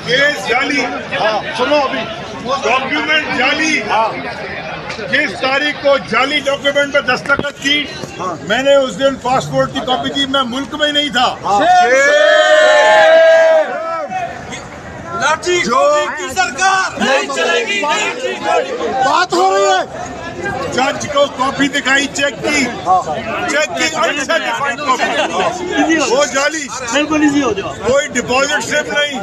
Case जाली, सुनो अभी डॉक्यूमेंट जाली, जिस तारीख को जाली डॉक्यूमेंट पे दस्तखत की, मैंने उस दिन पासपोर्ट की कॉपी की, मैं मुल्क में ही नहीं था। जो सरकार नहीं चलेगी, बात हो रही है, जज को कॉपी दिखाई, चेक की अनसर्टिफाइड कॉपी, वो जाली, कोई डिपॉजिट स्लिप नहीं,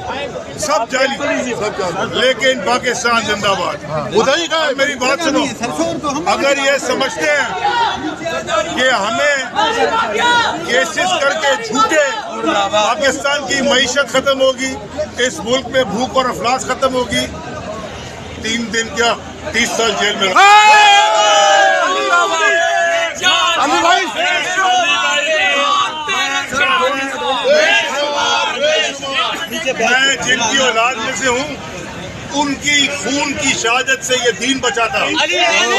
सब जाली। लेकिन पाकिस्तान जिंदाबाद। उधर ही का मेरी बात सुनो, अगर ये समझते हैं कि हमें केसेस करके झूठे पाकिस्तान की मईशत खत्म होगी, इस मुल्क में भूख और अफलास खत्म होगी, 3 दिन क्या 30 साल जेल में। मैं जिनकी औलाद में से हूँ, उनकी खून की शहादत से ये दीन बचाता,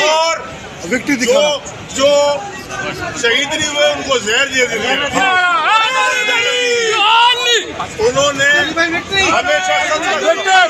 और जो शहीद नहीं हुए उनको जहर दे देते। उन्होंने हमेशा सरकार